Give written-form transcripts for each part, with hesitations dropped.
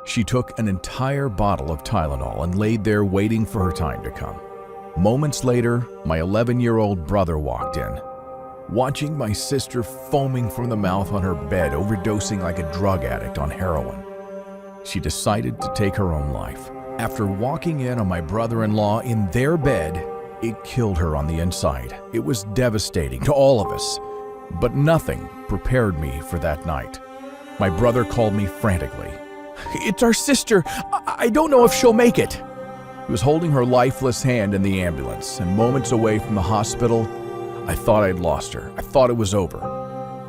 She took an entire bottle of Tylenol and laid there waiting for her time to come. Moments later, my 11-year-old brother walked in, watching my sister foaming from the mouth on her bed, overdosing like a drug addict on heroin. She decided to take her own life. After walking in on my brother-in-law in their bed, it killed her on the inside. It was devastating to all of us, but nothing prepared me for that night. My brother called me frantically. "It's our sister. I don't know if she'll make it." He was holding her lifeless hand in the ambulance, and moments away from the hospital, I thought I'd lost her. I thought it was over.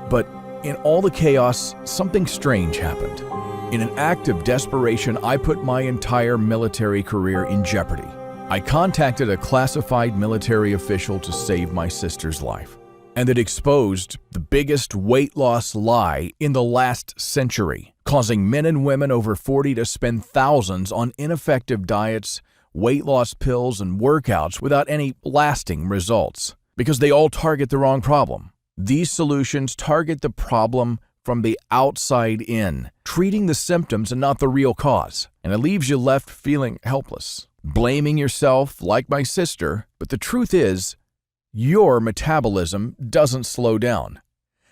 But in all the chaos, something strange happened. In an act of desperation, I put my entire military career in jeopardy. I contacted a classified military official to save my sister's life, and it exposed the biggest weight loss lie in the last century, causing men and women over 40 to spend thousands on ineffective diets, weight loss pills, and workouts without any lasting results, because they all target the wrong problem. These solutions target the problem from the outside in, treating the symptoms and not the real cause, and it leaves you left feeling helpless, blaming yourself like my sister. But the truth is, your metabolism doesn't slow down.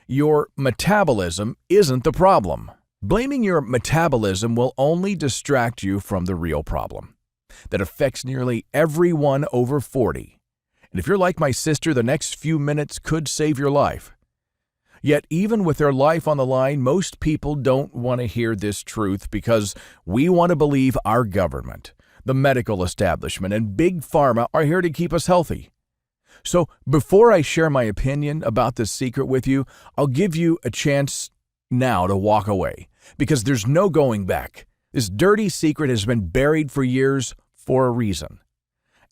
Your metabolism isn't the problem. Blaming your metabolism will only distract you from the real problem that affects nearly everyone over 40. And if you're like my sister, the next few minutes could save your life. Yet even with their life on the line, most people don't want to hear this truth because we want to believe our government, the medical establishment, and big pharma are here to keep us healthy. So before I share my opinion about this secret with you, I'll give you a chance now to walk away, because there's no going back. This dirty secret has been buried for years for a reason.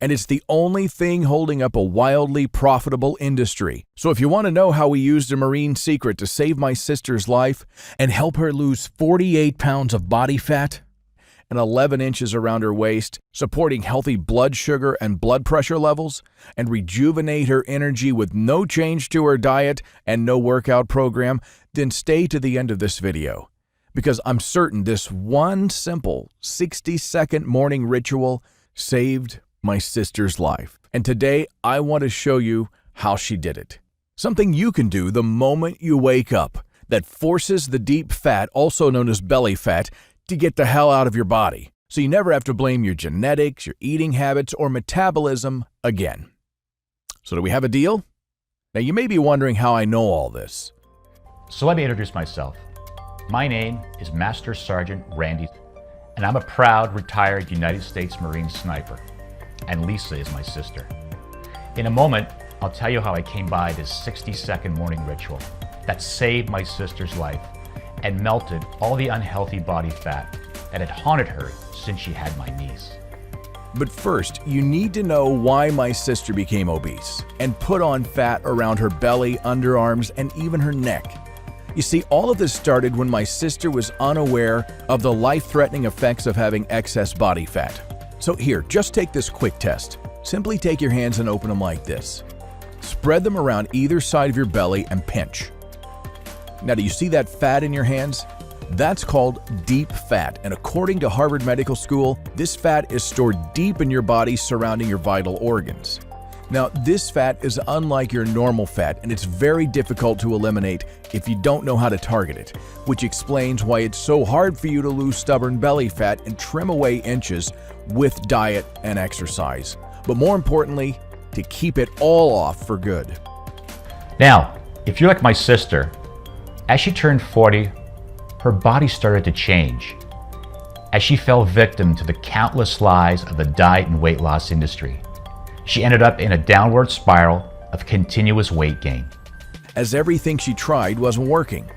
And it's the only thing holding up a wildly profitable industry. So if you want to know how we used a marine secret to save my sister's life and help her lose 48 pounds of body fat and 11 inches around her waist, supporting healthy blood sugar and blood pressure levels, and rejuvenate her energy with no change to her diet and no workout program, then stay to the end of this video, because I'm certain this one simple 60-second morning ritual saved my sister's life. And today I want to show you how she did it. Something you can do the moment you wake up that forces the deep fat, also known as belly fat, to get the hell out of your body, so you never have to blame your genetics, your eating habits, or metabolism again. So do we have a deal? Now you may be wondering how I know all this. So let me introduce myself. My name is Master Sergeant Randy, and I'm a proud retired United States Marine sniper. And Lisa is my sister. In a moment, I'll tell you how I came by this 60-second morning ritual that saved my sister's life and melted all the unhealthy body fat that had haunted her since she had my niece. But first, you need to know why my sister became obese and put on fat around her belly, underarms, and even her neck. You see, all of this started when my sister was unaware of the life-threatening effects of having excess body fat. So here, just take this quick test. Simply take your hands and open them like this. Spread them around either side of your belly and pinch. Now, do you see that fat in your hands? That's called deep fat, and according to Harvard Medical School, this fat is stored deep in your body surrounding your vital organs. Now, this fat is unlike your normal fat, and it's very difficult to eliminate if you don't know how to target it, which explains why it's so hard for you to lose stubborn belly fat and trim away inches with diet and exercise. But more importantly, to keep it all off for good. Now, if you're like my sister, as she turned 40, her body started to change as she fell victim to the countless lies of the diet and weight loss industry. She ended up in a downward spiral of continuous weight gain, as everything she tried wasn't working.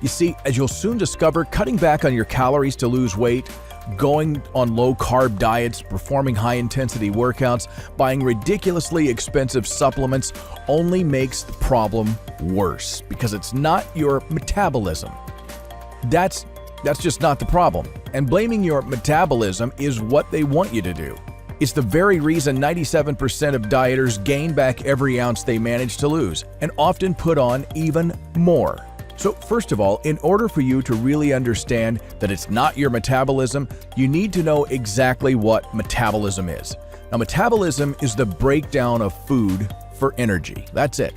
You see, as you'll soon discover, cutting back on your calories to lose weight, going on low-carb diets, performing high-intensity workouts, buying ridiculously expensive supplements only makes the problem worse, because it's not your metabolism. That's just not the problem. And blaming your metabolism is what they want you to do. It's the very reason 97% of dieters gain back every ounce they manage to lose, and often put on even more. So first of all, in order for you to really understand that it's not your metabolism, you need to know exactly what metabolism is. Now, metabolism is the breakdown of food for energy. That's it.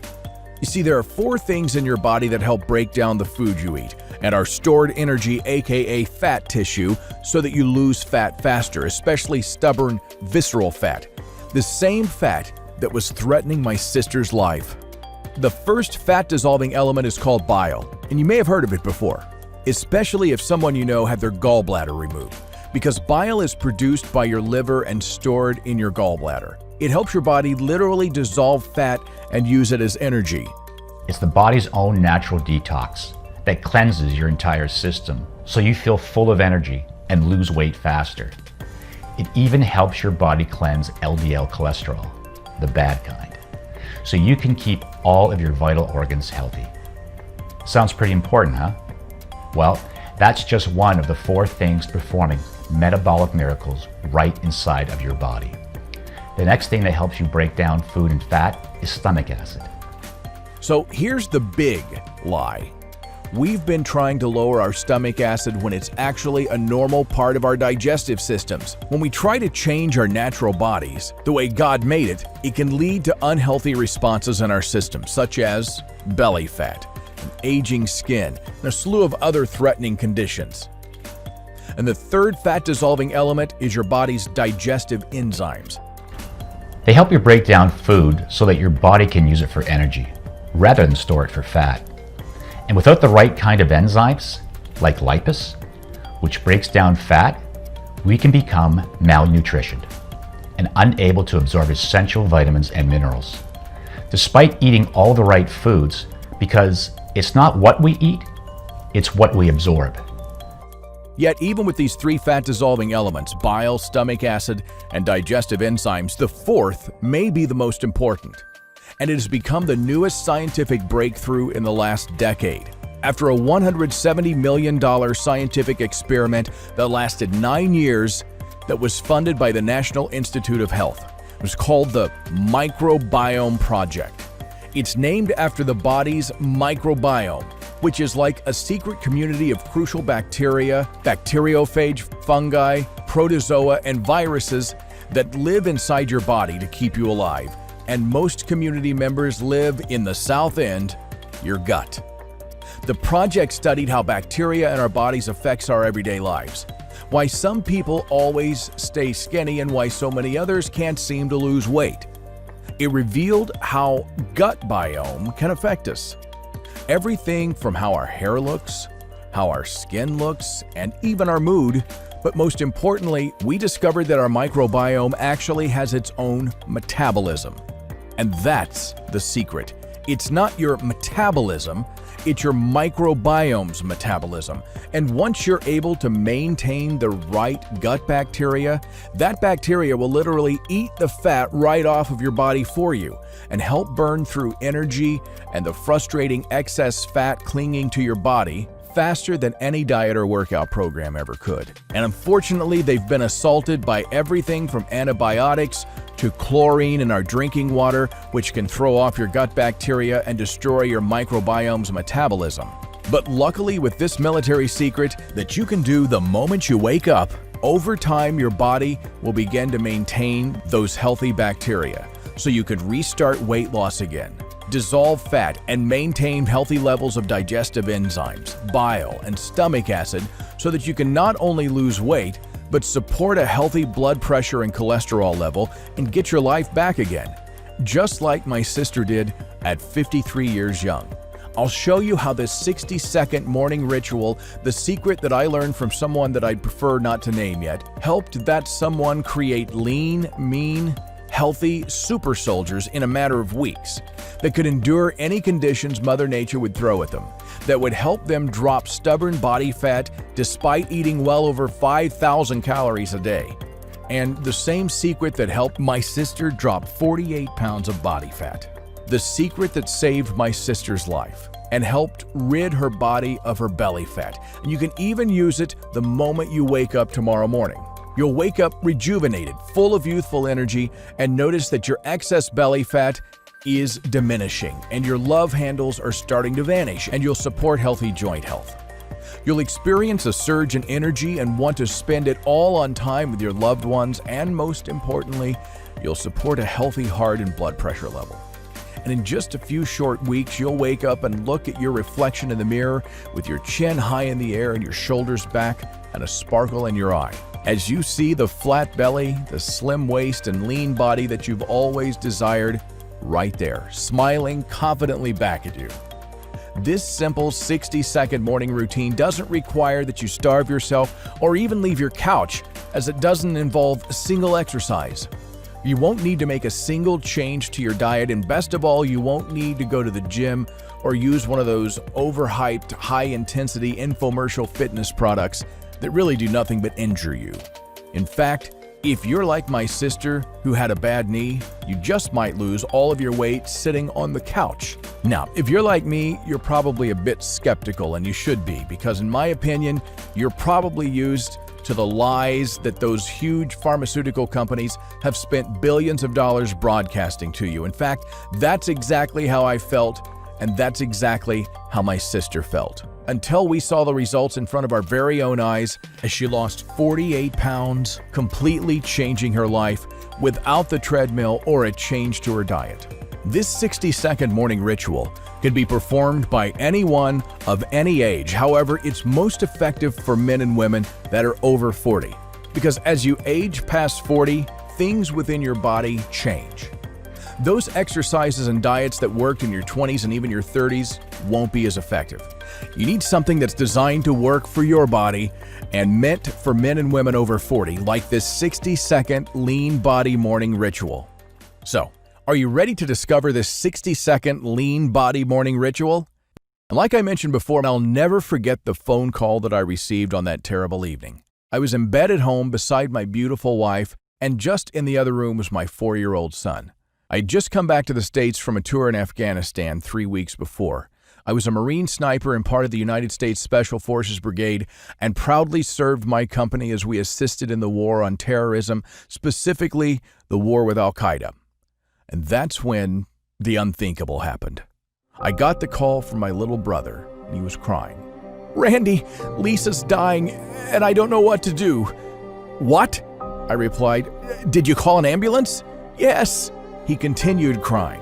You see, there are 4 things in your body that help break down the food you eat and are stored energy, aka fat tissue, so that you lose fat faster, especially stubborn, visceral fat. The same fat that was threatening my sister's life. The first fat-dissolving element is called bile, and you may have heard of it before, especially if someone you know had their gallbladder removed, because bile is produced by your liver and stored in your gallbladder. It helps your body literally dissolve fat and use it as energy. It's the body's own natural detox that cleanses your entire system so you feel full of energy and lose weight faster. It even helps your body cleanse LDL cholesterol, the bad kind, so you can keep all of your vital organs healthy. Sounds pretty important, huh? Well, that's just one of the 4 things performing metabolic miracles right inside of your body. The next thing that helps you break down food and fat is stomach acid. So here's the big lie. We've been trying to lower our stomach acid when it's actually a normal part of our digestive systems. When we try to change our natural bodies, the way God made it, it can lead to unhealthy responses in our system, such as belly fat, aging skin, and a slew of other threatening conditions. And the third fat-dissolving element is your body's digestive enzymes. They help you break down food so that your body can use it for energy, rather than store it for fat. And without the right kind of enzymes, like lipase, which breaks down fat, we can become malnutritioned and unable to absorb essential vitamins and minerals, despite eating all the right foods, because it's not what we eat, it's what we absorb. Yet even with these 3 fat-dissolving elements, bile, stomach acid, and digestive enzymes, the 4th may be the most important. And it has become the newest scientific breakthrough in the last decade. After a $170 million scientific experiment that lasted 9 years that was funded by the National Institute of Health. It was called the Microbiome Project. It's named after the body's microbiome, which is like a secret community of crucial bacteria, bacteriophage, fungi, protozoa, and viruses that live inside your body to keep you alive. And most community members live in the south end, your gut. The project studied how bacteria in our bodies affects our everyday lives, why some people always stay skinny and why so many others can't seem to lose weight. It revealed how gut biome can affect us. Everything from how our hair looks, how our skin looks, and even our mood. But most importantly, we discovered that our microbiome actually has its own metabolism. And that's the secret. It's not your metabolism, it's your microbiome's metabolism. And once you're able to maintain the right gut bacteria, that bacteria will literally eat the fat right off of your body for you and help burn through energy and the frustrating excess fat clinging to your body faster than any diet or workout program ever could. And unfortunately, they've been assaulted by everything from antibiotics to chlorine in our drinking water, which can throw off your gut bacteria and destroy your microbiome's metabolism. But luckily, with this military secret that you can do the moment you wake up, over time your body will begin to maintain those healthy bacteria, so you could restart weight loss again, dissolve fat, and maintain healthy levels of digestive enzymes, bile, and stomach acid so that you can not only lose weight, but support a healthy blood pressure and cholesterol level and get your life back again, just like my sister did at 53 years young. I'll show you how this 60-second morning ritual, the secret that I learned from someone that I'd prefer not to name yet, helped that someone create lean, mean, healthy super soldiers in a matter of weeks that could endure any conditions Mother Nature would throw at them, that would help them drop stubborn body fat despite eating well over 5,000 calories a day. And the same secret that helped my sister drop 48 pounds of body fat. The secret that saved my sister's life and helped rid her body of her belly fat. And you can even use it the moment you wake up tomorrow morning. You'll wake up rejuvenated, full of youthful energy, and notice that your excess belly fat is diminishing and your love handles are starting to vanish, and you'll support healthy joint health. You'll experience a surge in energy and want to spend it all on time with your loved ones, and most importantly, you'll support a healthy heart and blood pressure level. And in just a few short weeks, you'll wake up and look at your reflection in the mirror with your chin high in the air and your shoulders back and a sparkle in your eye, as you see the flat belly, the slim waist, and lean body that you've always desired right there, smiling confidently back at you. This simple 60-second morning routine doesn't require that you starve yourself or even leave your couch, as it doesn't involve a single exercise. You won't need to make a single change to your diet, and best of all, you won't need to go to the gym or use one of those overhyped, high-intensity infomercial fitness products that really do nothing but injure you. In fact, if you're like my sister who had a bad knee, you just might lose all of your weight sitting on the couch. Now, if you're like me, you're probably a bit skeptical, and you should be, because in my opinion, you're probably used to the lies that those huge pharmaceutical companies have spent billions of dollars broadcasting to you. In fact, that's exactly how I felt, and that's exactly how my sister felt, until we saw the results in front of our very own eyes as she lost 48 pounds, completely changing her life without the treadmill or a change to her diet. This 60-second morning ritual can be performed by anyone of any age. However, it's most effective for men and women that are over 40, because as you age past 40, things within your body change. Those exercises and diets that worked in your 20s and even your 30s won't be as effective. You need something that's designed to work for your body and meant for men and women over 40, like this 60-second lean body morning ritual. So, are you ready to discover this 60-second lean body morning ritual? And like I mentioned before, I'll never forget the phone call that I received on that terrible evening. I was in bed at home beside my beautiful wife, and just in the other room was my 4-year-old son. I had just come back to the States from a tour in Afghanistan 3 weeks before. I was a Marine sniper and part of the United States Special Forces Brigade, and proudly served my company as we assisted in the war on terrorism, specifically the war with Al-Qaeda. And that's when the unthinkable happened. I got the call from my little brother, and he was crying. "Randy, Lisa's dying, and I don't know what to do." "What?" I replied. "Did you call an ambulance?" "Yes." He continued crying.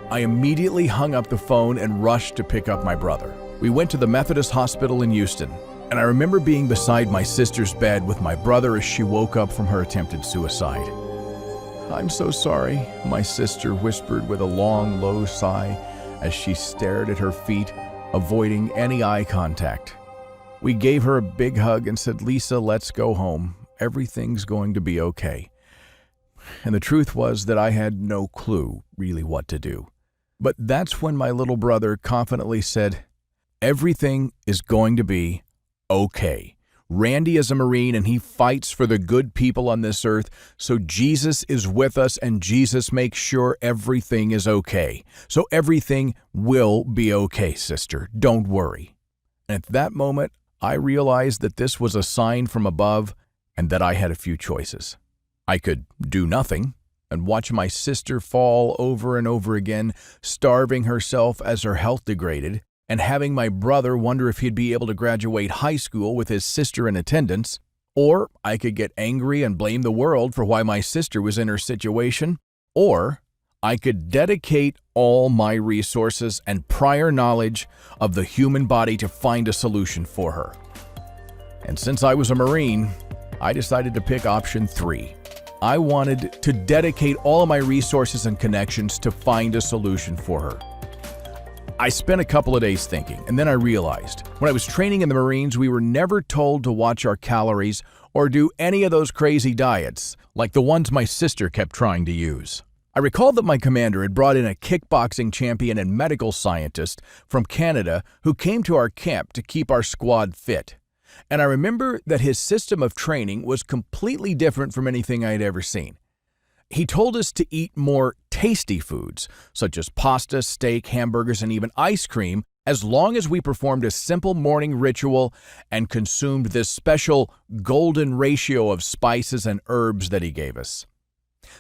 I immediately hung up the phone and rushed to pick up my brother. We went to the Methodist Hospital in Houston, and I remember being beside my sister's bed with my brother as she woke up from her attempted suicide. "I'm so sorry," my sister whispered with a long, low sigh as she stared at her feet, avoiding any eye contact. We gave her a big hug and said, "Lisa, let's go home. Everything's going to be okay." And the truth was that I had no clue really what to do. But that's when my little brother confidently said, "Everything is going to be okay. Randy is a Marine and he fights for the good people on this earth, so Jesus is with us and Jesus makes sure everything is okay. So everything will be okay, sister. Don't worry." And at that moment, I realized that this was a sign from above and that I had a few choices. I could do nothing and watch my sister fall over and over again, starving herself as her health degraded, and having my brother wonder if he'd be able to graduate high school with his sister in attendance. Or I could get angry and blame the world for why my sister was in her situation. Or I could dedicate all my resources and prior knowledge of the human body to find a solution for her. And since I was a Marine, I decided to pick option 3. I wanted to dedicate all of my resources and connections to find a solution for her. I spent a couple of days thinking, and then I realized when I was training in the Marines, we were never told to watch our calories or do any of those crazy diets like the ones my sister kept trying to use. I recalled that my commander had brought in a kickboxing champion and medical scientist from Canada who came to our camp to keep our squad fit. And I remember that his system of training was completely different from anything I had ever seen. He told us to eat more tasty foods, such as pasta, steak, hamburgers, and even ice cream, as long as we performed a simple morning ritual and consumed this special golden ratio of spices and herbs that he gave us.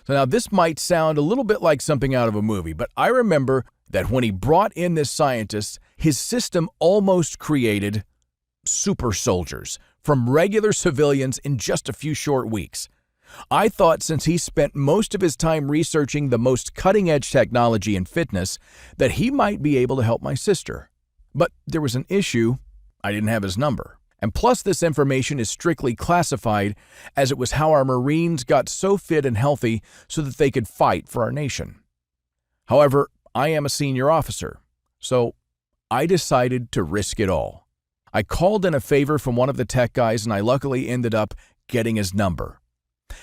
So now this might sound a little bit like something out of a movie, but I remember that when he brought in this scientist, his system almost created super soldiers from regular civilians in just a few short weeks. I thought since he spent most of his time researching the most cutting-edge technology in fitness, that he might be able to help my sister. But there was an issue. I didn't have his number. And plus, this information is strictly classified, as it was how our Marines got so fit and healthy so that they could fight for our nation. However, I am a senior officer, so I decided to risk it all. I called in a favor from one of the tech guys, and I luckily ended up getting his number.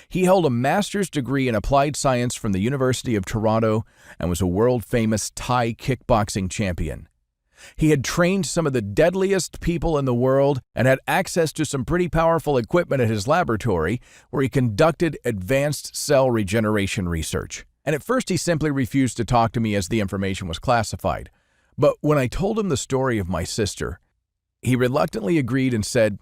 He held a master's degree in applied science from the University of Toronto and was a world-famous Thai kickboxing champion. He had trained some of the deadliest people in the world and had access to some pretty powerful equipment at his laboratory where he conducted advanced cell regeneration research. And at first he simply refused to talk to me as the information was classified. But when I told him the story of my sister, he reluctantly agreed and said,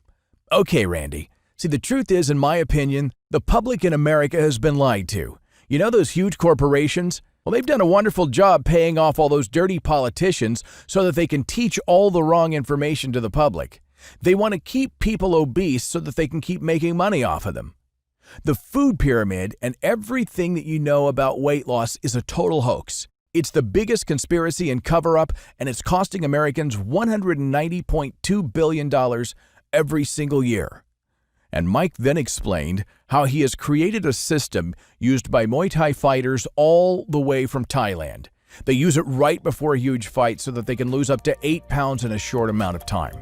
"Okay, Randy. See, the truth is, in my opinion, the public in America has been lied to. You know those huge corporations? Well, they've done a wonderful job paying off all those dirty politicians so that they can teach all the wrong information to the public. They want to keep people obese so that they can keep making money off of them. The food pyramid and everything that you know about weight loss is a total hoax. It's the biggest conspiracy and cover-up, and it's costing Americans $190.2 billion every single year." And Mike then explained how he has created a system used by Muay Thai fighters all the way from Thailand. They use it right before a huge fight so that they can lose up to 8 pounds in a short amount of time.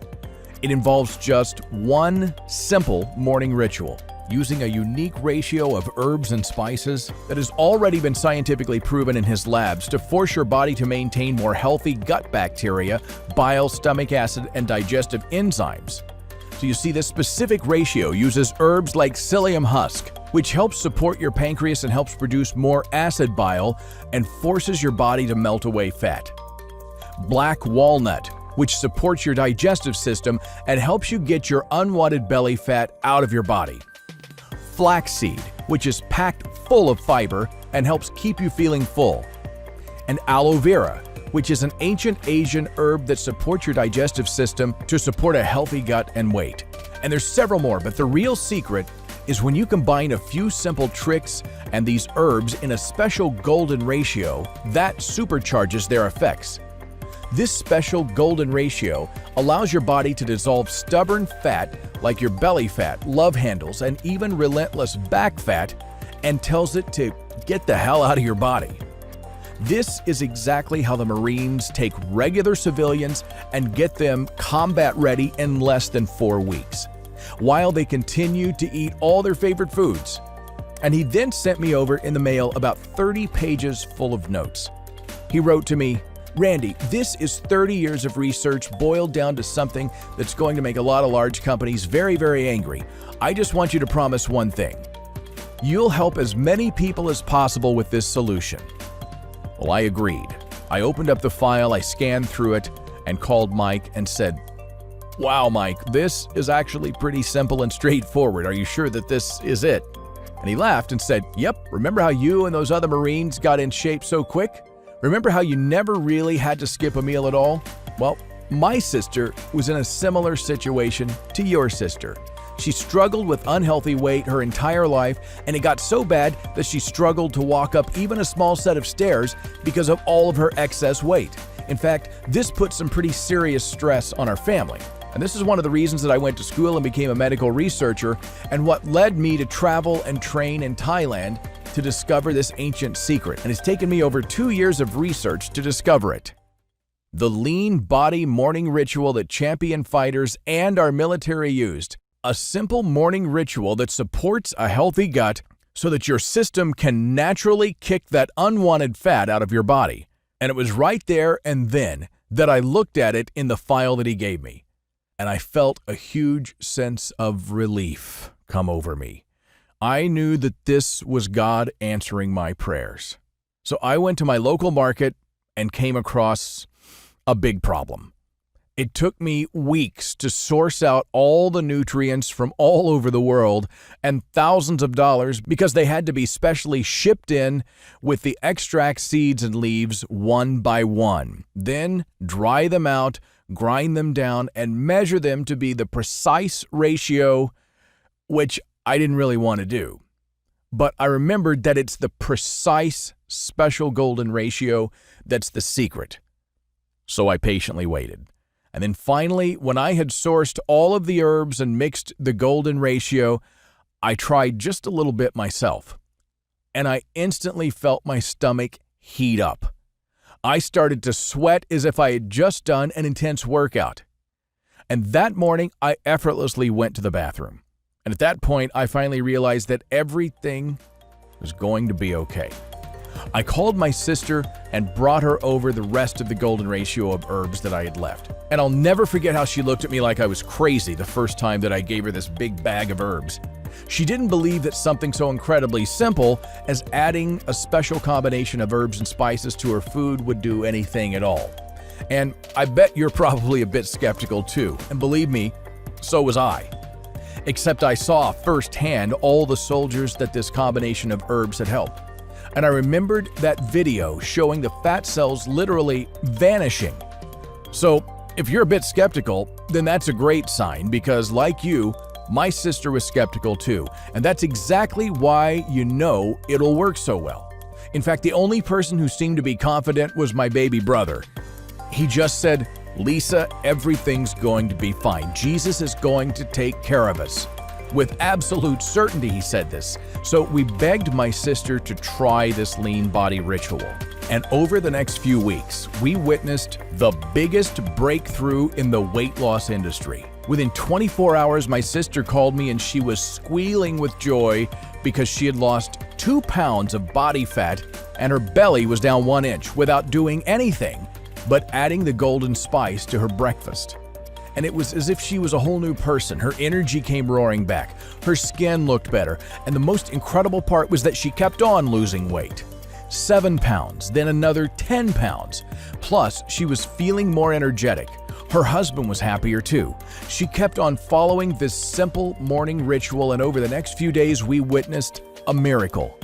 It involves just one simple morning ritual, using a unique ratio of herbs and spices that has already been scientifically proven in his labs to force your body to maintain more healthy gut bacteria, bile, stomach acid, and digestive enzymes. So you see, this specific ratio uses herbs like psyllium husk, which helps support your pancreas and helps produce more acid bile and forces your body to melt away fat. Black walnut, which supports your digestive system and helps you get your unwanted belly fat out of your body. Flaxseed, which is packed full of fiber and helps keep you feeling full. And aloe vera, which is an ancient Asian herb that supports your digestive system to support a healthy gut and weight. And there's several more, but the real secret is when you combine a few simple tricks and these herbs in a special golden ratio, that supercharges their effects. This special golden ratio allows your body to dissolve stubborn fat like your belly fat, love handles, and even relentless back fat, and tells it to get the hell out of your body. This is exactly how the Marines take regular civilians and get them combat ready in less than 4 weeks, while they continue to eat all their favorite foods. And he then sent me over in the mail about 30 pages full of notes. He wrote to me, "Randy, this is 30 years of research boiled down to something that's going to make a lot of large companies very, very angry. I just want you to promise one thing. You'll help as many people as possible with this solution." Well, I agreed. I opened up the file, I scanned through it, and called Mike and said, "Wow, Mike, this is actually pretty simple and straightforward. Are you sure that this is it?" And he laughed and said, "Yep, remember how you and those other Marines got in shape so quick? Remember how you never really had to skip a meal at all? Well, my sister was in a similar situation to your sister. She struggled with unhealthy weight her entire life, and it got so bad that she struggled to walk up even a small set of stairs because of all of her excess weight. In fact, this put some pretty serious stress on our family. And this is one of the reasons that I went to school and became a medical researcher, and what led me to travel and train in Thailand to discover this ancient secret. And it's taken me over 2 years of research to discover it. The lean body morning ritual that champion fighters and our military used. A simple morning ritual that supports a healthy gut so that your system can naturally kick that unwanted fat out of your body. And it was right there and then that I looked at it in the file that he gave me. And I felt a huge sense of relief come over me. I knew that this was God answering my prayers. So I went to my local market and came across a big problem. It took me weeks to source out all the nutrients from all over the world and thousands of dollars because they had to be specially shipped in with the extract seeds and leaves one by one. Then dry them out, grind them down, and measure them to be the precise ratio, which I didn't really want to do. But I remembered that it's the precise special golden ratio that's the secret. So I patiently waited. And then finally, when I had sourced all of the herbs and mixed the golden ratio, I tried just a little bit myself. And I instantly felt my stomach heat up. I started to sweat as if I had just done an intense workout. And that morning, I effortlessly went to the bathroom. And at that point, I finally realized that everything was going to be okay. I called my sister and brought her over the rest of the golden ratio of herbs that I had left. And I'll never forget how she looked at me like I was crazy the first time that I gave her this big bag of herbs. She didn't believe that something so incredibly simple as adding a special combination of herbs and spices to her food would do anything at all. And I bet you're probably a bit skeptical too. And believe me, so was I. Except I saw firsthand all the soldiers that this combination of herbs had helped. And I remembered that video showing the fat cells literally vanishing. So if you're a bit skeptical, then that's a great sign because, like you, my sister was skeptical too. And that's exactly why you know it'll work so well. In fact, the only person who seemed to be confident was my baby brother. He just said, "Lisa, everything's going to be fine. Jesus is going to take care of us." With absolute certainty, he said this. So we begged my sister to try this lean body ritual. And over the next few weeks, we witnessed the biggest breakthrough in the weight loss industry. Within 24 hours, my sister called me and she was squealing with joy because she had lost 2 pounds of body fat and her belly was down 1 inch without doing anything but adding the golden spice to her breakfast. And it was as if she was a whole new person. Her energy came roaring back. Her skin looked better. And the most incredible part was that she kept on losing weight. 7 pounds, then another 10 pounds. Plus, she was feeling more energetic. Her husband was happier too. She kept on following this simple morning ritual, and over the next few days, we witnessed a miracle.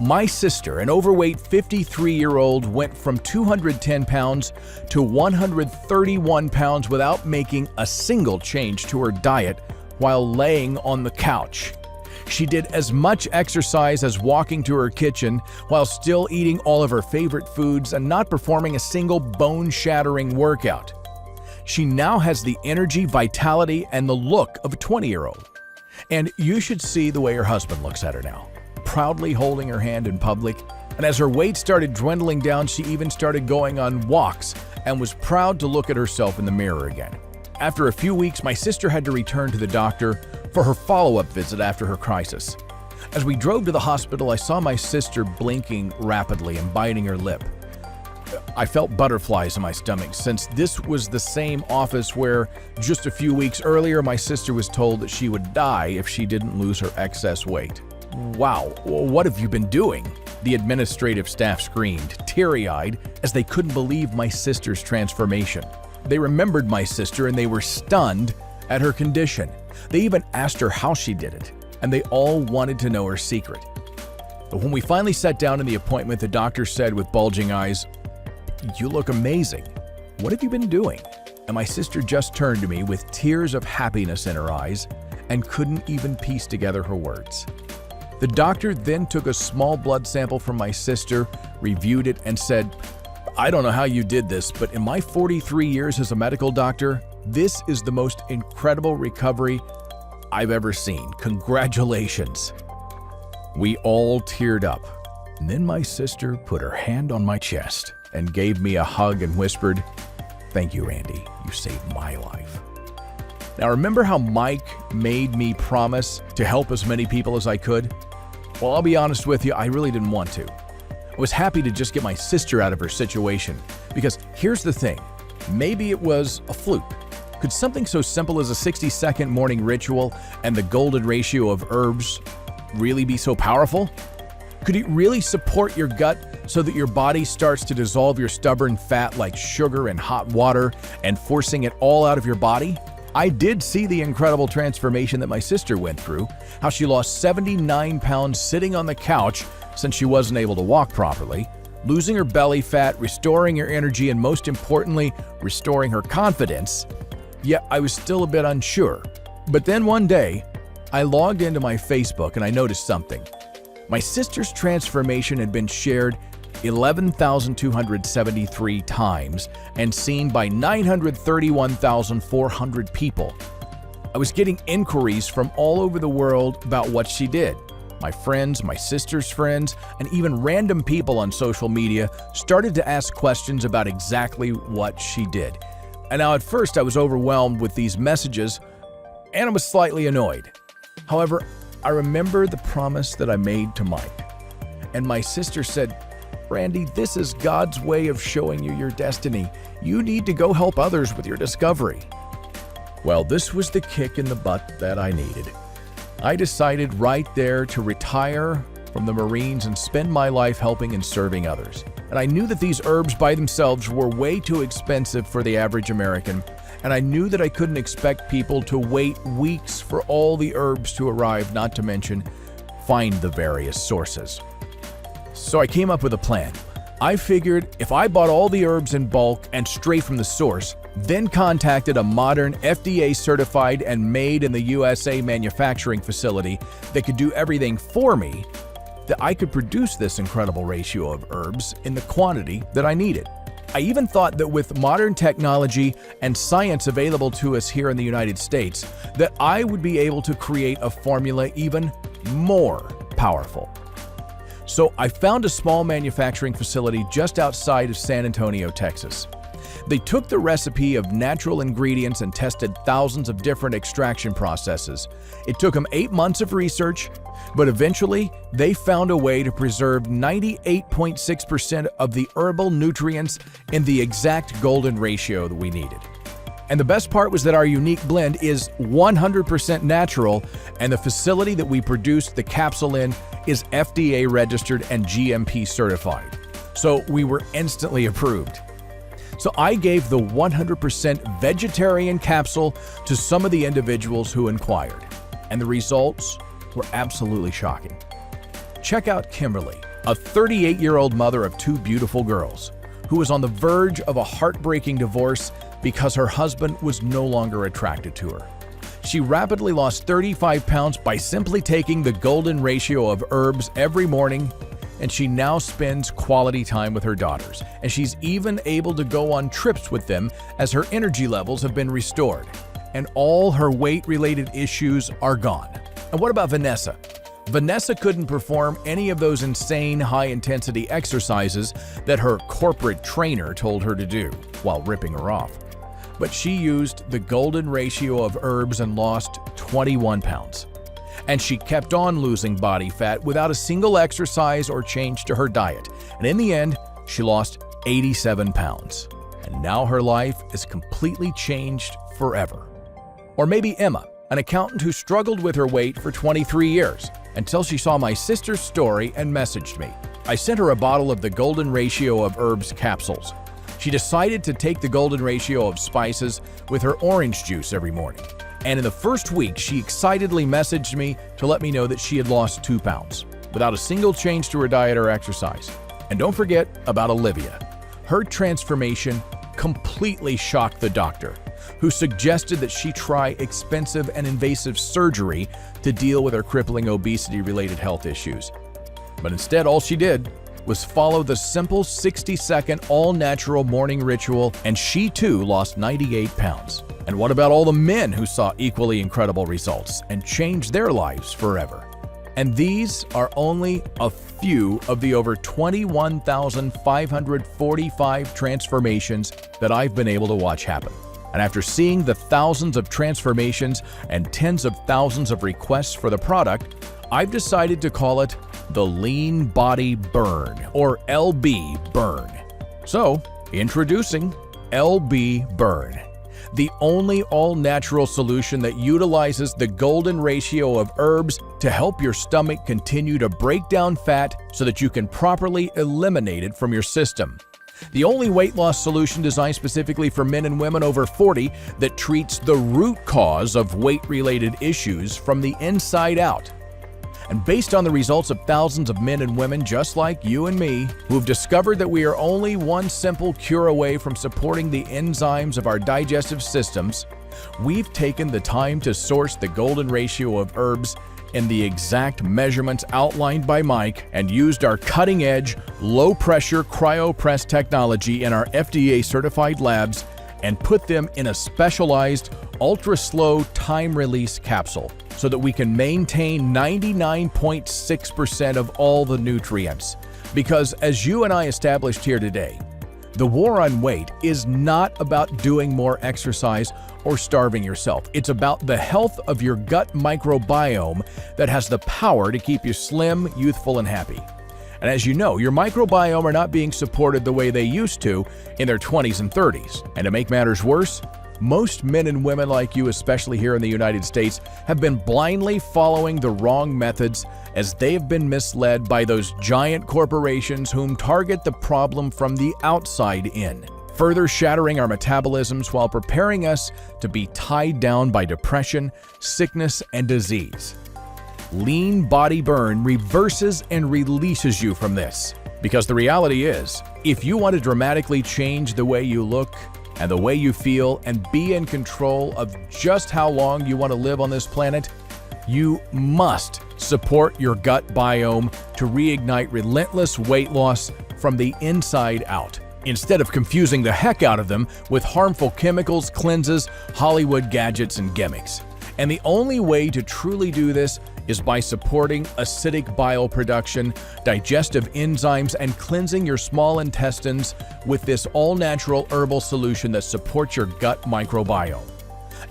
My sister, an overweight 53-year-old, went from 210 pounds to 131 pounds without making a single change to her diet while laying on the couch. She did as much exercise as walking to her kitchen while still eating all of her favorite foods and not performing a single bone-shattering workout. She now has the energy, vitality, and the look of a 20-year-old. And you should see the way her husband looks at her now, proudly holding her hand in public. And as her weight started dwindling down, she even started going on walks and was proud to look at herself in the mirror again. After a few weeks, my sister had to return to the doctor for her follow-up visit after her crisis. As we drove to the hospital, I saw my sister blinking rapidly and biting her lip. I felt butterflies in my stomach since this was the same office where just a few weeks earlier my sister was told that she would die if she didn't lose her excess weight. "Wow, what have you been doing?" The administrative staff screamed, teary-eyed, as they couldn't believe my sister's transformation. They remembered my sister and they were stunned at her condition. They even asked her how she did it, and they all wanted to know her secret. But when we finally sat down in the appointment, the doctor said with bulging eyes, "You look amazing. What have you been doing?" And my sister just turned to me with tears of happiness in her eyes and couldn't even piece together her words. The doctor then took a small blood sample from my sister, reviewed it, and said, "I don't know how you did this, but in my 43 years as a medical doctor, this is the most incredible recovery I've ever seen. Congratulations." We all teared up. And then my sister put her hand on my chest and gave me a hug and whispered, "Thank you, Randy. You saved my life." Now, remember how Mike made me promise to help as many people as I could? Well, I'll be honest with you, I really didn't want to. I was happy to just get my sister out of her situation. Because here's the thing, maybe it was a fluke. Could something so simple as a 60-second morning ritual and the golden ratio of herbs really be so powerful? Could it really support your gut so that your body starts to dissolve your stubborn fat like sugar in hot water and forcing it all out of your body? I did see the incredible transformation that my sister went through, how she lost 79 pounds sitting on the couch since she wasn't able to walk properly, losing her belly fat, restoring her energy, and most importantly, restoring her confidence. Yet I was still a bit unsure. But then one day, I logged into my Facebook and I noticed something. My sister's transformation had been shared 11,273 times and seen by 931,400 people. I was getting inquiries from all over the world about what she did. My friends, my sister's friends, and even random people on social media started to ask questions about exactly what she did. And now at first I was overwhelmed with these messages and I was slightly annoyed. However, I remember the promise that I made to Mike. And my sister said, "Randy, this is God's way of showing you your destiny. You need to go help others with your discovery." Well, this was the kick in the butt that I needed. I decided right there to retire from the Marines and spend my life helping and serving others. And I knew that these herbs by themselves were way too expensive for the average American, and I knew that I couldn't expect people to wait weeks for all the herbs to arrive, not to mention find the various sources. So I came up with a plan. I figured if I bought all the herbs in bulk and straight from the source, then contacted a modern FDA-certified and made in the USA manufacturing facility that could do everything for me, that I could produce this incredible ratio of herbs in the quantity that I needed. I even thought that with modern technology and science available to us here in the United States, that I would be able to create a formula even more powerful. So I found a small manufacturing facility just outside of San Antonio, Texas. They took the recipe of natural ingredients and tested thousands of different extraction processes. It took them 8 months of research, but eventually they found a way to preserve 98.6% of the herbal nutrients in the exact golden ratio that we needed. And the best part was that our unique blend is 100% natural, and the facility that we produced the capsule in is FDA registered and GMP certified. So we were instantly approved. So I gave the 100% vegetarian capsule to some of the individuals who inquired, and the results were absolutely shocking. Check out Kimberly, a 38-year-old mother of 2 beautiful girls, who was on the verge of a heartbreaking divorce because her husband was no longer attracted to her. She rapidly lost 35 pounds by simply taking the golden ratio of herbs every morning, and she now spends quality time with her daughters, and she's even able to go on trips with them as her energy levels have been restored, and all her weight-related issues are gone. And what about Vanessa? Vanessa couldn't perform any of those insane high-intensity exercises that her corporate trainer told her to do while ripping her off. But she used the golden ratio of herbs and lost 21 pounds. And she kept on losing body fat without a single exercise or change to her diet. And in the end, she lost 87 pounds. And now her life is completely changed forever. Or maybe Emma, an accountant who struggled with her weight for 23 years until she saw my sister's story and messaged me. I sent her a bottle of the golden ratio of herbs capsules. She decided to take the golden ratio of spices with her orange juice every morning. And in the first week, she excitedly messaged me to let me know that she had lost 2 pounds without a single change to her diet or exercise. And don't forget about Olivia. Her transformation completely shocked the doctor, who suggested that she try expensive and invasive surgery to deal with her crippling obesity-related health issues. But instead, all she did was follow the simple 60-second all-natural morning ritual, and she too lost 98 pounds. And what about all the men who saw equally incredible results and changed their lives forever? And these are only a few of the over 21,545 transformations that I've been able to watch happen. And after seeing the thousands of transformations and tens of thousands of requests for the product, I've decided to call it the Lean Body Burn, or LB Burn. So, introducing LB Burn, the only all-natural solution that utilizes the golden ratio of herbs to help your stomach continue to break down fat so that you can properly eliminate it from your system. The only weight loss solution designed specifically for men and women over 40 that treats the root cause of weight-related issues from the inside out. And based on the results of thousands of men and women just like you and me, who've discovered that we are only one simple cure away from supporting the enzymes of our digestive systems, we've taken the time to source the golden ratio of herbs in the exact measurements outlined by Mike and used our cutting-edge, low-pressure cryopress technology in our FDA-certified labs and put them in a specialized, ultra-slow time-release capsule so that we can maintain 99.6% of all the nutrients. Because as you and I established here today, the war on weight is not about doing more exercise or starving yourself. It's about the health of your gut microbiome that has the power to keep you slim, youthful, and happy. And as you know, your microbiome are not being supported the way they used to in their 20s and 30s. And to make matters worse, most men and women like you, especially here in the United States, have been blindly following the wrong methods as they have been misled by those giant corporations whom target the problem from the outside in, further shattering our metabolisms while preparing us to be tied down by depression, sickness, and disease. Lean Body Burn reverses and releases you from this. Because the reality is, if you want to dramatically change the way you look and the way you feel and be in control of just how long you want to live on this planet, you must support your gut biome to reignite relentless weight loss from the inside out, instead of confusing the heck out of them with harmful chemicals, cleanses, Hollywood gadgets, and gimmicks. And the only way to truly do this is by supporting acidic bile production, digestive enzymes, and cleansing your small intestines with this all-natural herbal solution that supports your gut microbiome.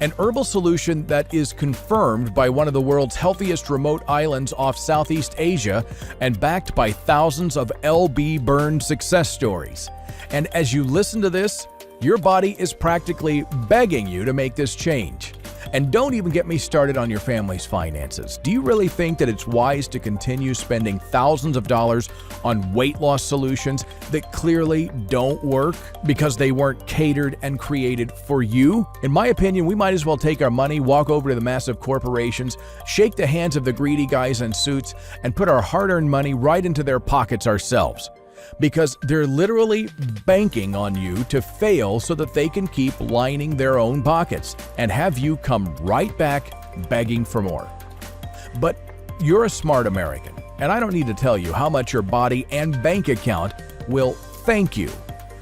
An herbal solution that is confirmed by one of the world's healthiest remote islands off Southeast Asia and backed by thousands of LB Burn success stories. And as you listen to this, your body is practically begging you to make this change. And don't even get me started on your family's finances. Do you really think that it's wise to continue spending thousands of dollars on weight loss solutions that clearly don't work because they weren't catered and created for you? In my opinion, we might as well take our money, walk over to the massive corporations, shake the hands of the greedy guys in suits, and put our hard-earned money right into their pockets ourselves. Because they're literally banking on you to fail so that they can keep lining their own pockets and have you come right back begging for more. But you're a smart American, and I don't need to tell you how much your body and bank account will thank you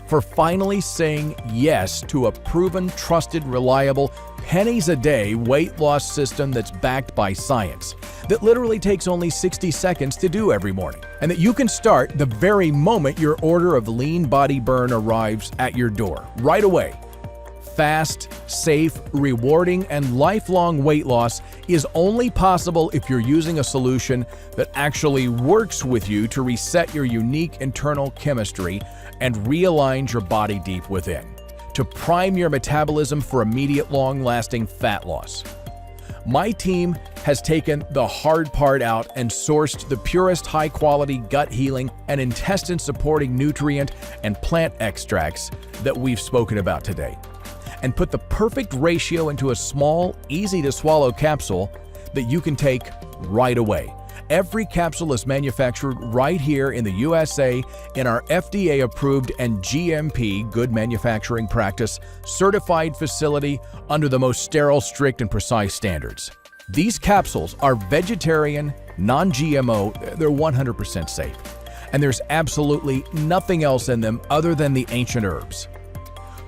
for finally saying yes to a proven, trusted, reliable, pennies-a-day weight loss system that's backed by science, that literally takes only 60 seconds to do every morning, and that you can start the very moment your order of Lean Body Burn arrives at your door, right away. Fast, safe, rewarding, and lifelong weight loss is only possible if you're using a solution that actually works with you to reset your unique internal chemistry and realigns your body deep within, to prime your metabolism for immediate, long-lasting fat loss. My team has taken the hard part out and sourced the purest high-quality gut healing and intestine-supporting nutrient and plant extracts that we've spoken about today, and put the perfect ratio into a small, easy-to-swallow capsule that you can take right away. Every capsule is manufactured right here in the USA in our FDA-approved and GMP Good Manufacturing Practice certified facility under the most sterile, strict, and precise standards. These capsules are vegetarian, non-GMO, they're 100% safe, and there's absolutely nothing else in them other than the ancient herbs.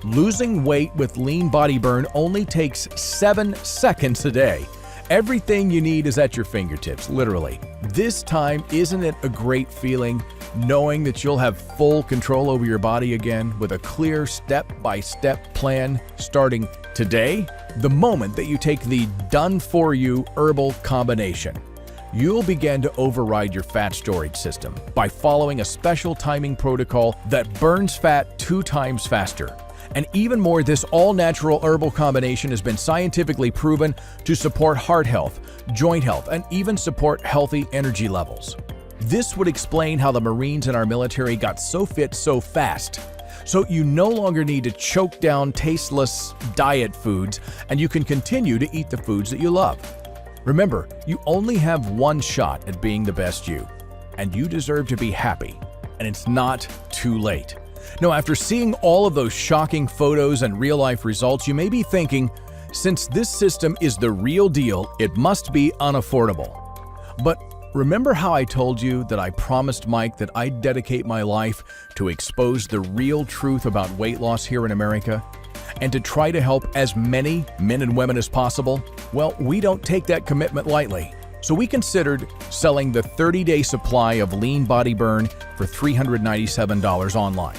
Losing weight with Lean Body Burn only takes 7 seconds a day. Everything you need is at your fingertips, literally. This time, isn't it a great feeling knowing that you'll have full control over your body again with a clear step-by-step plan starting today? The moment that you take the done-for-you herbal combination, you'll begin to override your fat storage system by following a special timing protocol that burns fat 2 times faster And even more, this all-natural herbal combination has been scientifically proven to support heart health, joint health, and even support healthy energy levels. This would explain how the Marines in our military got so fit so fast. So you no longer need to choke down tasteless diet foods, and you can continue to eat the foods that you love. Remember, you only have one shot at being the best you, and you deserve to be happy, and it's not too late. Now, after seeing all of those shocking photos and real-life results, you may be thinking, since this system is the real deal, it must be unaffordable. But remember how I told you that I promised Mike that I'd dedicate my life to expose the real truth about weight loss here in America and to try to help as many men and women as possible? Well, we don't take that commitment lightly. So we considered selling the 30-day supply of Lean Body Burn for $397 online.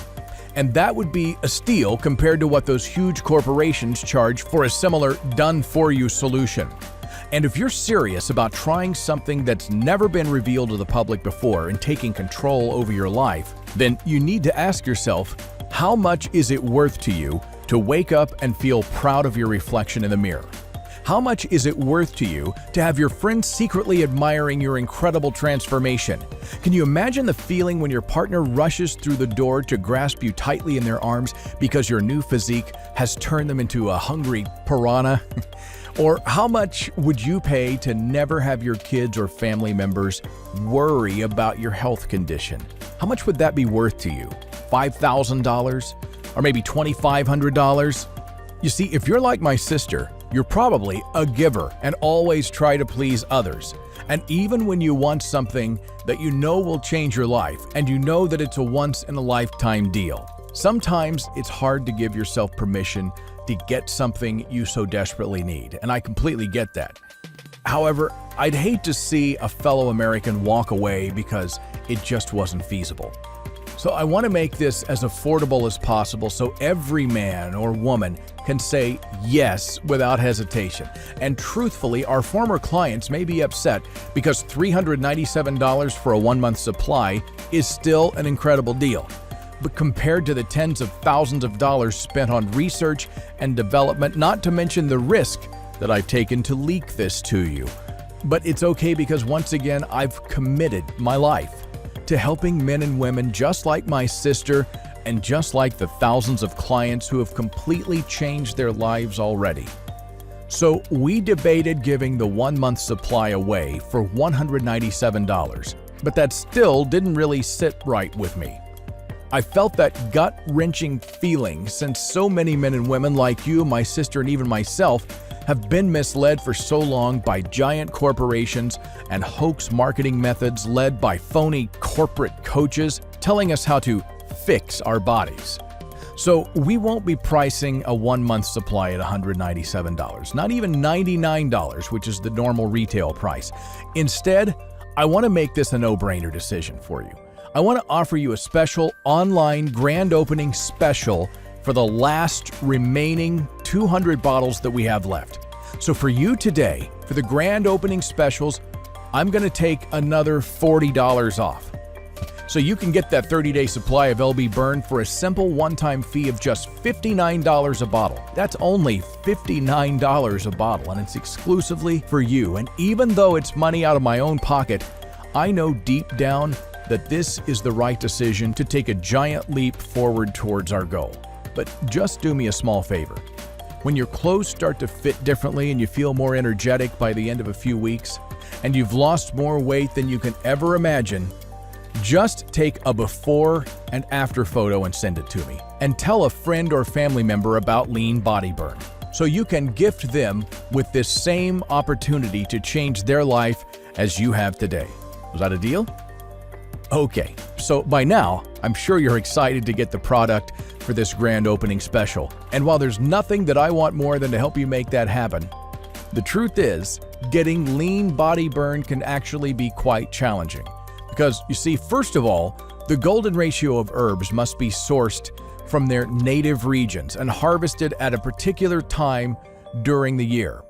And that would be a steal compared to what those huge corporations charge for a similar done-for-you solution. And if you're serious about trying something that's never been revealed to the public before and taking control over your life, then you need to ask yourself, how much is it worth to you to wake up and feel proud of your reflection in the mirror? How much is it worth to you to have your friends secretly admiring your incredible transformation? Can you imagine the feeling when your partner rushes through the door to grasp you tightly in their arms because your new physique has turned them into a hungry piranha? Or how much would you pay to never have your kids or family members worry about your health condition? How much would that be worth to you? $5,000? Or maybe $2,500? You see, if you're like my sister, you're probably a giver and always try to please others. And even when you want something that you know will change your life and you know that it's a once-in-a-lifetime deal, sometimes it's hard to give yourself permission to get something you so desperately need, and I completely get that. However, I'd hate to see a fellow American walk away because it just wasn't feasible. So I want to make this as affordable as possible so every man or woman can say yes without hesitation. And truthfully, our former clients may be upset because $397 for a 1-month supply is still an incredible deal. But compared to the tens of thousands of dollars spent on research and development, not to mention the risk that I've taken to leak this to you. But it's okay because once again, I've committed my life to helping men and women just like my sister and just like the thousands of clients who have completely changed their lives already. So we debated giving the 1-month supply away for $197, but that still didn't really sit right with me. I felt that gut-wrenching feeling since so many men and women like you, my sister, and even myself have been misled for so long by giant corporations and hoax marketing methods led by phony corporate coaches telling us how to fix our bodies. So we won't be pricing a 1-month supply at $197, not even $99, which is the normal retail price. Instead, I want to make this a no-brainer decision for you. I want to offer you a special online grand opening special for the last remaining 200 bottles that we have left. So for you today, for the grand opening specials, I'm going to take another $40 off. So you can get that 30-day supply of LB Burn for a simple one-time fee of just $59 a bottle. That's only $59 a bottle, and it's exclusively for you. And even though it's money out of my own pocket, I know deep down that this is the right decision to take a giant leap forward towards our goal. But just do me a small favor. When your clothes start to fit differently and you feel more energetic by the end of a few weeks, and you've lost more weight than you can ever imagine, just take a before and after photo and send it to me. And tell a friend or family member about Lean Body Burn, so you can gift them with this same opportunity to change their life as you have today. Was that a deal? Okay, so by now, I'm sure you're excited to get the product for this grand opening special. And while there's nothing that I want more than to help you make that happen, the truth is, getting Lean Body Burn can actually be quite challenging. Because, you see, first of all, the golden ratio of herbs must be sourced from their native regions and harvested at a particular time during the year.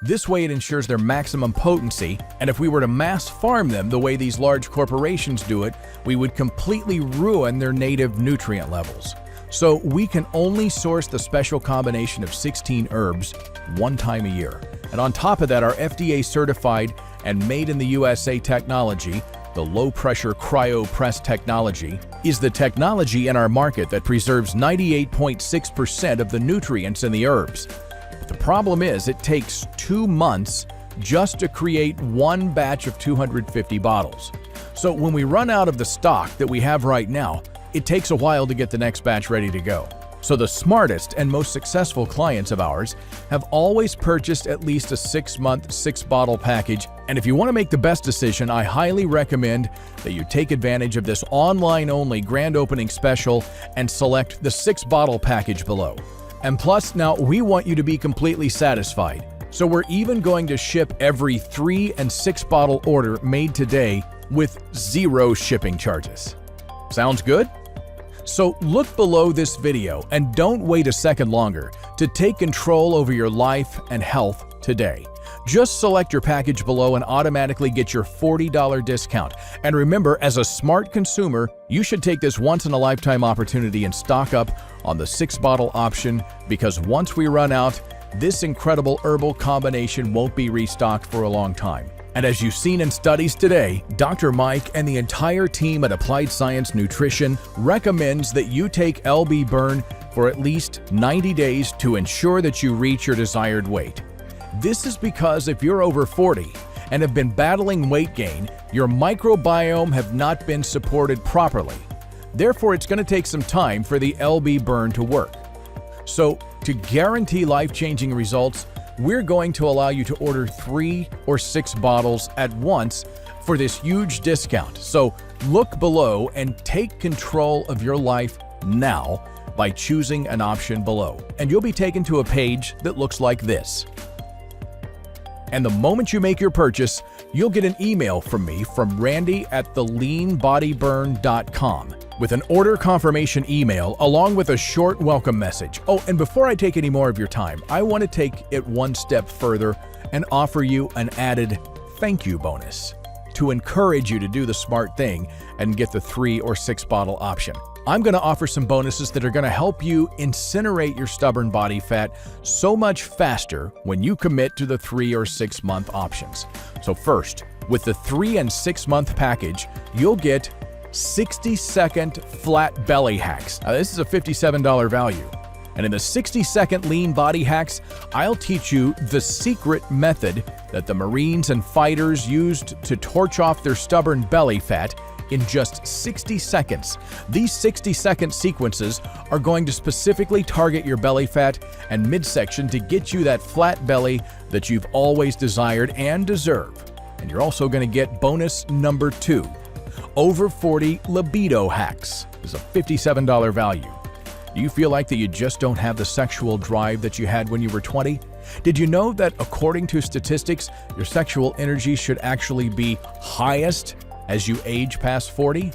This way it ensures their maximum potency, and if we were to mass farm them the way these large corporations do it, we would completely ruin their native nutrient levels. So we can only source the special combination of 16 herbs one time a year. And on top of that, our FDA certified and made in the USA technology, the low-pressure cryo-press technology, is the technology in our market that preserves 98.6% of the nutrients in the herbs. But the problem is it takes 2 months just to create one batch of 250 bottles. So when we run out of the stock that we have right now, it takes a while to get the next batch ready to go. So the smartest and most successful clients of ours have always purchased at least a 6-month, 6-bottle package. And if you want to make the best decision, I highly recommend that you take advantage of this online-only grand opening special and select the 6-bottle package below. And plus, now we want you to be completely satisfied. So we're even going to ship every 3- and 6-bottle order made today with 0 shipping charges. Sounds good? So look below this video and don't wait a second longer to take control over your life and health today. Just select your package below and automatically get your $40 discount. And remember, as a smart consumer, you should take this once-in-a-lifetime opportunity and stock up on the 6-bottle option, because once we run out, this incredible herbal combination won't be restocked for a long time. And as you've seen in studies today, Dr. Mike and the entire team at Applied Science Nutrition recommends that you take LB Burn for at least 90 days to ensure that you reach your desired weight. This is because if you're over 40 and have been battling weight gain, your microbiome have not been supported properly. Therefore, it's going to take some time for the LB Burn to work. So, to guarantee life-changing results, we're going to allow you to order 3 or 6 bottles at once for this huge discount. So look below and take control of your life now by choosing an option below. And you'll be taken to a page that looks like this. And the moment you make your purchase, you'll get an email from me, from Randy at theleanbodyburn.com, with an order confirmation email along with a short welcome message. Oh, and before I take any more of your time, I want to take it one step further and offer you an added thank you bonus to encourage you to do the smart thing and get the 3 or 6 bottle option. I'm going to offer some bonuses that are going to help you incinerate your stubborn body fat so much faster when you commit to the 3 or 6 month options. So first, with the 3 and 6 month package, you'll get 60-second flat belly hacks. Now, this is a $57 value. And in the 60-second lean body hacks, I'll teach you the secret method that the Marines and fighters used to torch off their stubborn belly fat in just 60 seconds. These 60-second sequences are going to specifically target your belly fat and midsection to get you that flat belly that you've always desired and deserve. And you're also going to get bonus number 2. Over 40 libido hacks is a $57 value. Do you feel like that you just don't have the sexual drive that you had when you were 20? Did you know that according to statistics, your sexual energy should actually be highest as you age past 40?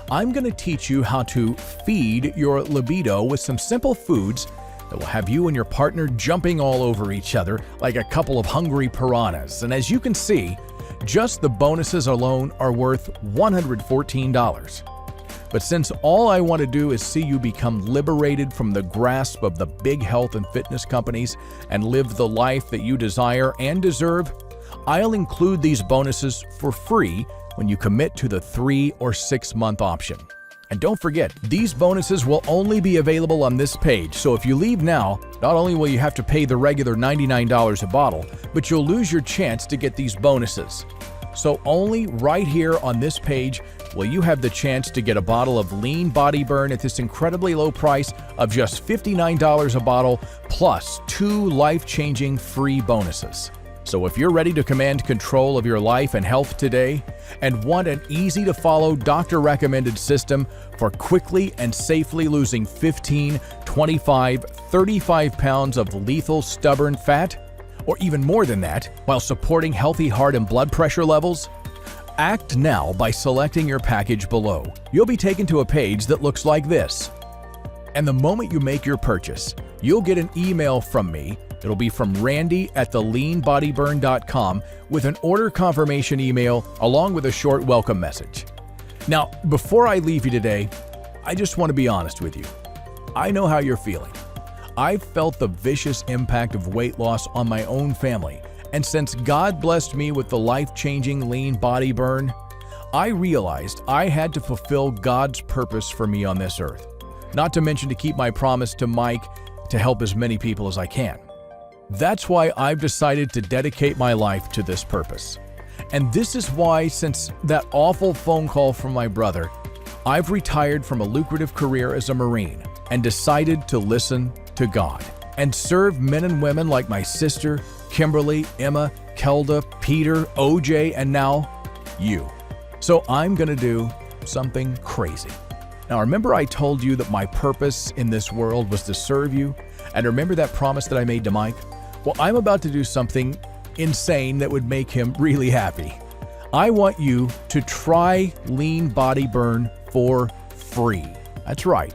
I'm going to teach you how to feed your libido with some simple foods that will have you and your partner jumping all over each other like a couple of hungry piranhas. And as you can see, just the bonuses alone are worth $114. But since all I want to do is see you become liberated from the grasp of the big health and fitness companies and live the life that you desire and deserve, I'll include these bonuses for free when you commit to the 3 or 6 month option. And don't forget, these bonuses will only be available on this page, so if you leave now, not only will you have to pay the regular $99 a bottle, but you'll lose your chance to get these bonuses. So only right here on this page will you have the chance to get a bottle of Lean Body Burn at this incredibly low price of just $59 a bottle, plus 2 life-changing free bonuses. So if you're ready to command control of your life and health today and want an easy-to-follow doctor-recommended system for quickly and safely losing 15, 25, 35 pounds of lethal stubborn fat, or even more than that, while supporting healthy heart and blood pressure levels, act now by selecting your package below. You'll be taken to a page that looks like this. And the moment you make your purchase, you'll get an email from me. It'll be from Randy at theleanbodyburn.com with an order confirmation email along with a short welcome message. Now, before I leave you today, I just want to be honest with you. I know how you're feeling. I've felt the vicious impact of weight loss on my own family, and since God blessed me with the life-changing lean body burn, I realized I had to fulfill God's purpose for me on this earth, not to mention to keep my promise to Mike to help as many people as I can. That's why I've decided to dedicate my life to this purpose. And this is why, since that awful phone call from my brother, I've retired from a lucrative career as a Marine and decided to listen to God and serve men and women like my sister, Kimberly, Emma, Kelda, Peter, OJ, and now you. So I'm going to do something crazy. Now, remember I told you that my purpose in this world was to serve you? And remember that promise that I made to Mike? Well, I'm about to do something insane that would make him really happy. I want you to try Lean Body Burn for free. That's right.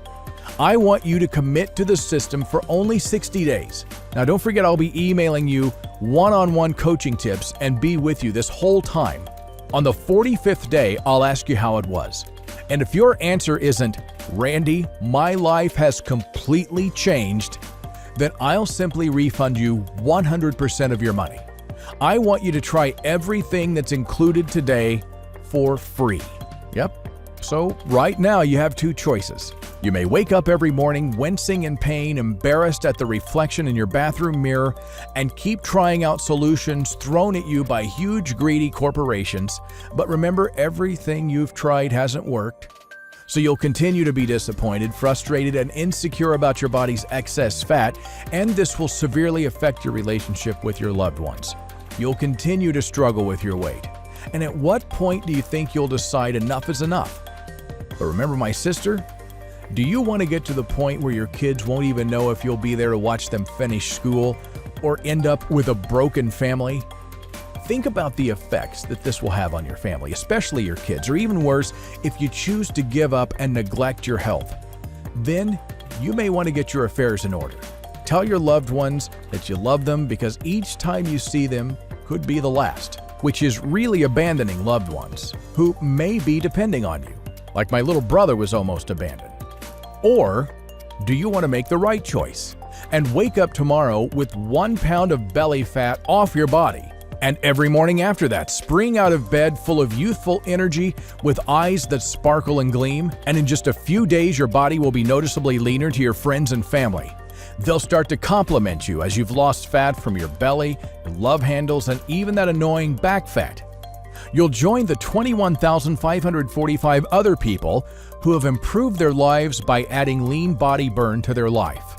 I want you to commit to the system for only 60 days. Now, don't forget I'll be emailing you one-on-one coaching tips and be with you this whole time. On the 45th day, I'll ask you how it was. And if your answer isn't, Randy, my life has completely changed, then I'll simply refund you 100% of your money. I want you to try everything that's included today for free. Yep. So right now you have two choices. You may wake up every morning wincing in pain, embarrassed at the reflection in your bathroom mirror, and keep trying out solutions thrown at you by huge greedy corporations. But remember, everything you've tried hasn't worked. So you'll continue to be disappointed, frustrated, and insecure about your body's excess fat, and this will severely affect your relationship with your loved ones. You'll continue to struggle with your weight. And at what point do you think you'll decide enough is enough? But remember my sister? Do you want to get to the point where your kids won't even know if you'll be there to watch them finish school or end up with a broken family? Think about the effects that this will have on your family, especially your kids, or even worse, if you choose to give up and neglect your health. Then you may want to get your affairs in order. Tell your loved ones that you love them, because each time you see them could be the last, which is really abandoning loved ones who may be depending on you, like my little brother was almost abandoned. Or do you want to make the right choice and wake up tomorrow with 1 pound of belly fat off your body, and every morning after that spring out of bed full of youthful energy with eyes that sparkle and gleam, and in just a few days your body will be noticeably leaner to your friends and family? They'll start to compliment you as you've lost fat from your belly, your love handles, and even that annoying back fat. You'll join the 21,545 other people who have improved their lives by adding Lean Body Burn to their life.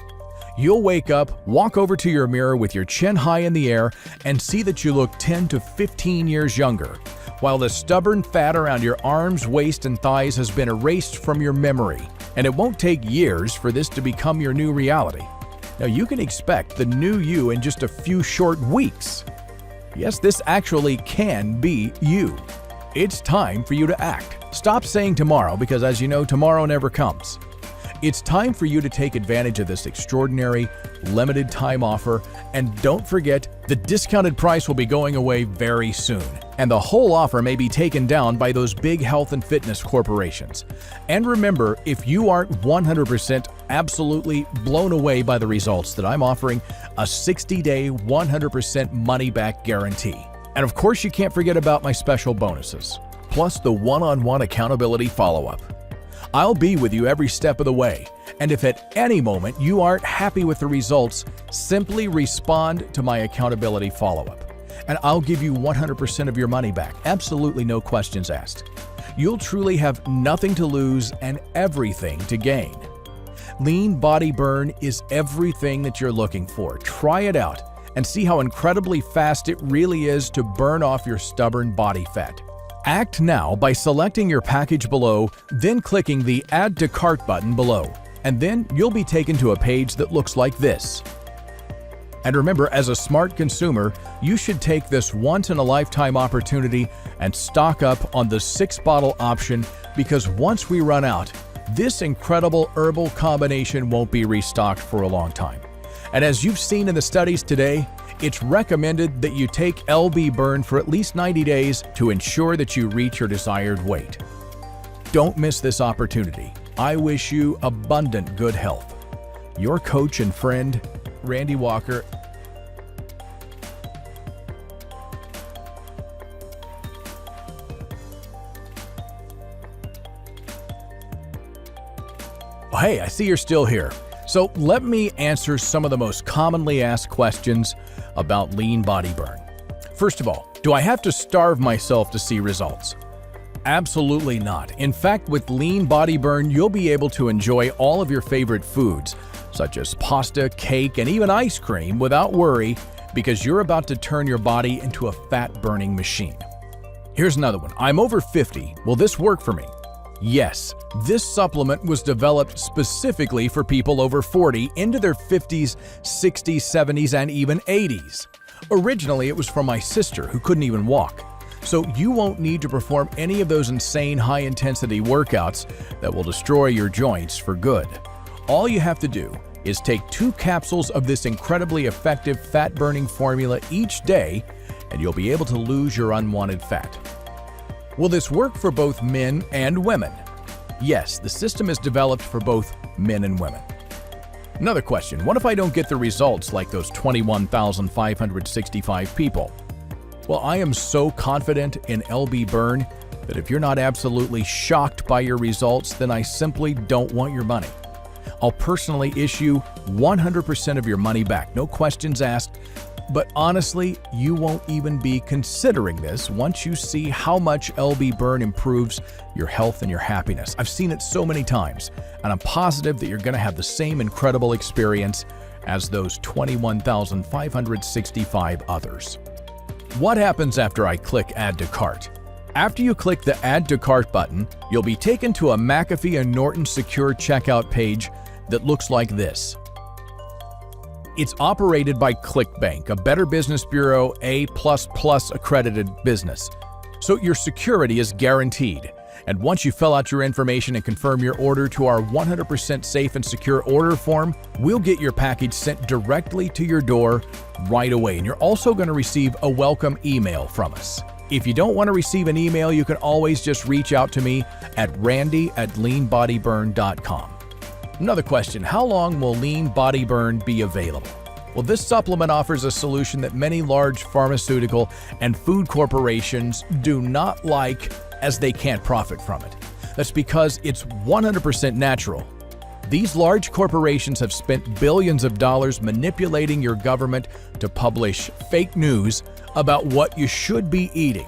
You'll wake up, walk over to your mirror with your chin high in the air, and see that you look 10 to 15 years younger, while the stubborn fat around your arms, waist, and thighs has been erased from your memory. And it won't take years for this to become your new reality. Now, you can expect the new you in just a few short weeks. Yes, this actually can be you. It's time for you to act. Stop saying tomorrow, because as you know, tomorrow never comes. It's time for you to take advantage of this extraordinary, limited time offer, and don't forget, the discounted price will be going away very soon, and the whole offer may be taken down by those big health and fitness corporations. And remember, if you aren't 100% absolutely blown away by the results that I'm offering, a 60-day, 100% money-back guarantee. And of course, you can't forget about my special bonuses, plus the one-on-one accountability follow-up. I'll be with you every step of the way, and if at any moment you aren't happy with the results, simply respond to my accountability follow-up, and I'll give you 100% of your money back, absolutely no questions asked. You'll truly have nothing to lose and everything to gain. Lean Body Burn is everything that you're looking for. Try it out and see how incredibly fast it really is to burn off your stubborn body fat. Act now by selecting your package below, then clicking the Add to Cart button below, and then you'll be taken to a page that looks like this. And remember, as a smart consumer, you should take this once-in-a-lifetime opportunity and stock up on the 6-bottle option, because once we run out, this incredible herbal combination won't be restocked for a long time. And as you've seen in the studies today, it's recommended that you take LB Burn for at least 90 days to ensure that you reach your desired weight. Don't miss this opportunity. I wish you abundant good health. your coach and friend, Randy Walker. Hey, I see you're still here. So let me answer some of the most commonly asked questions about lean body burn. First of all, do I have to starve myself to see results? Absolutely not. In fact, with lean body burn, you'll be able to enjoy all of your favorite foods, such as pasta, cake, and even ice cream without worry, because you're about to turn your body into a fat-burning machine. Here's another one. I'm over 50. Will this work for me? Yes, this supplement was developed specifically for people over 40 into their 50s, 60s, 70s, and even 80s. Originally, it was from my sister who couldn't even walk. So you won't need to perform any of those insane high-intensity workouts that will destroy your joints for good. All you have to do is take 2 capsules of this incredibly effective fat-burning formula each day, and you'll be able to lose your unwanted fat. Will this work for both men and women? Yes, the system is developed for both men and women. Another question, what if I don't get the results like those 21,565 people? Well, I am so confident in LB Burn that if you're not absolutely shocked by your results, then I simply don't want your money. I'll personally issue 100% of your money back, no questions asked. But honestly, you won't even be considering this once you see how much LB Burn improves your health and your happiness. I've seen it so many times, and I'm positive that you're going to have the same incredible experience as those 21,565 others. What happens after I click Add to Cart? After you click the Add to Cart button, you'll be taken to a McAfee and Norton secure checkout page that looks like this. It's operated by ClickBank, a Better Business Bureau A++ accredited business. So your security is guaranteed. And once you fill out your information and confirm your order to our 100% safe and secure order form, we'll get your package sent directly to your door right away. And you're also going to receive a welcome email from us. If you don't want to receive an email, you can always just reach out to me at randy@leanbodyburn.com. Another question, how long will Lean Body Burn be available? Well, this supplement offers a solution that many large pharmaceutical and food corporations do not like, as they can't profit from it. That's because it's 100% natural. These large corporations have spent billions of dollars manipulating your government to publish fake news about what you should be eating.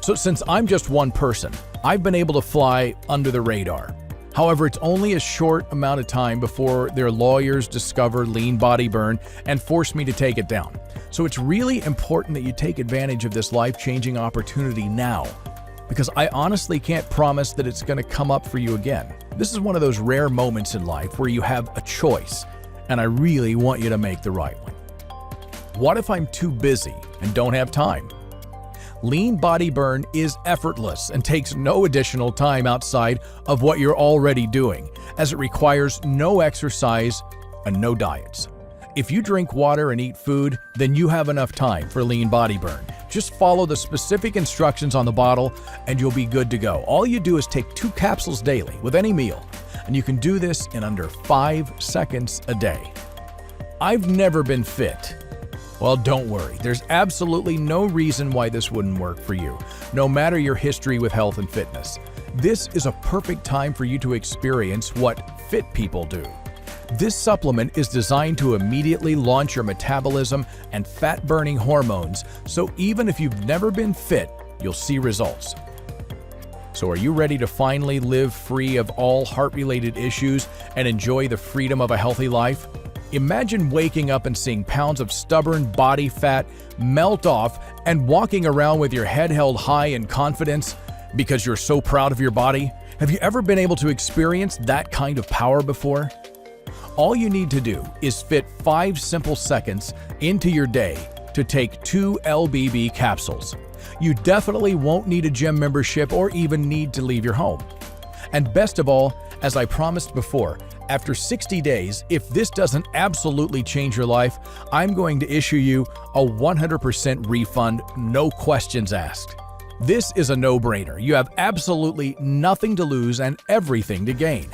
So since I'm just one person, I've been able to fly under the radar. However, it's only a short amount of time before their lawyers discover Lean Body Burn and force me to take it down. So it's really important that you take advantage of this life-changing opportunity now, because I honestly can't promise that it's going to come up for you again. This is one of those rare moments in life where you have a choice, and I really want you to make the right one. What if I'm too busy and don't have time? Lean Body Burn is effortless and takes no additional time outside of what you're already doing, as it requires no exercise and no diets. If you drink water and eat food, then you have enough time for Lean Body Burn. Just follow the specific instructions on the bottle and you'll be good to go. All you do is take 2 capsules daily with any meal, and you can do this in under 5 seconds a day. I've never been fit. Well, don't worry. There's absolutely no reason why this wouldn't work for you, no matter your history with health and fitness. This is a perfect time for you to experience what fit people do. This supplement is designed to immediately launch your metabolism and fat-burning hormones, so even if you've never been fit, you'll see results. So are you ready to finally live free of all heart-related issues and enjoy the freedom of a healthy life? Imagine waking up and seeing pounds of stubborn body fat melt off and walking around with your head held high in confidence because you're so proud of your body. Have you ever been able to experience that kind of power before? All you need to do is fit 5 simple seconds into your day to take 2 LBB capsules. You definitely won't need a gym membership or even need to leave your home. And best of all, as I promised before, after 60 days, if this doesn't absolutely change your life, I'm going to issue you a 100% refund, no questions asked. This is a no-brainer. You have absolutely nothing to lose and everything to gain.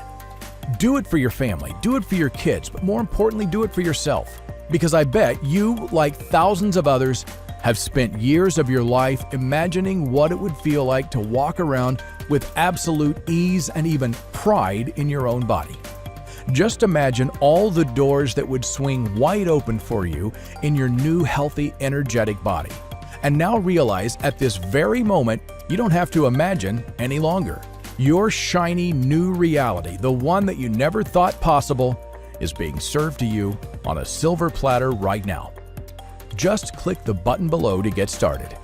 Do it for your family, do it for your kids, but more importantly, do it for yourself. Because I bet you, like thousands of others, have spent years of your life imagining what it would feel like to walk around with absolute ease and even pride in your own body. Just imagine all the doors that would swing wide open for you in your new, healthy, energetic body. And now realize at this very moment, you don't have to imagine any longer. Your shiny new reality, the one that you never thought possible, is being served to you on a silver platter right now. Just click the button below to get started.